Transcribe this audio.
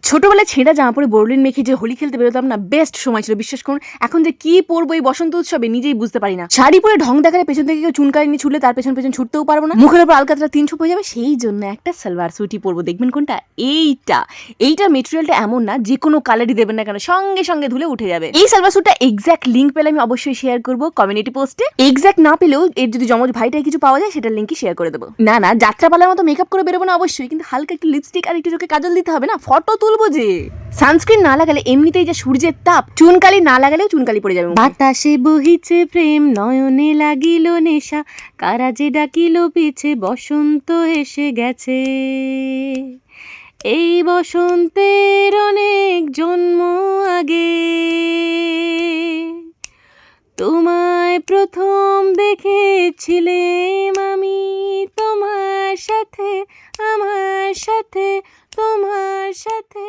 ছোটবেলায় ছেঁড়া জামা পরে বোরলিন মেখে যে হোলি খেলতে বেরোতাম না, বেস্ট সময় ছিল বিশ্বাস করুন। এখন যে কি পরবো এই বসন্ত উৎসবে নিজেই বুঝতে পারি না। শাড়ি পরে ঢং দেখালে পেছন থেকে কেউ চুনকালি নিয়ে ছুটলে তার পেছন পেছন ছুটতেও পারবো না। মুখের উপর আলকাতরা 3 হয়ে যাবে, সেই জন্য একটা সালোয়ার স্যুটই পরবো। দেখবেন কোনটা? এইটার মেটেরিয়ালটা এমন না যে কোনো কালারই দেবেন না কেন সঙ্গে সঙ্গে ধুলে উঠে যাবে। এই সালোয়ার স্যুটটা এক্স্যাক্ট লিঙ্ক পেলে আমি অবশ্যই শেয়ার করবো কমিউনিটি পোস্টে। এক্স্যাক্ট না পেলেও এর যদি জমজ ভাইটাই কিছু পাওয়া যায় সেটার লিঙ্কই শেয়ার করে দেবো। না যাত্রাপালার মতো মেকআপ করে বেরোবো না অবশ্যই, কিন্তু হালকা একটু লিপস্টিক আর একটু চোখে কাজল দিতে হবে না, ফটো তুলবো যে। সানস্ক্রিন না লাগালে এমনিতেই যে সূর্যের তাপ, চুনকালি না লাগালেও চুনকালি পড়ে যাবে। বাতাসে বহিছে প্রেম, নয়নে লাগিল নেশা, কারা যে ডাকিল পিছে, বসন্ত এসে গেছে। এই বসন্তের অনেক জন্ম আগে তোমায় প্রথম দেখেছিলাম আমি, তোমার সাথে, আমার সাথে, তোমার সাথে।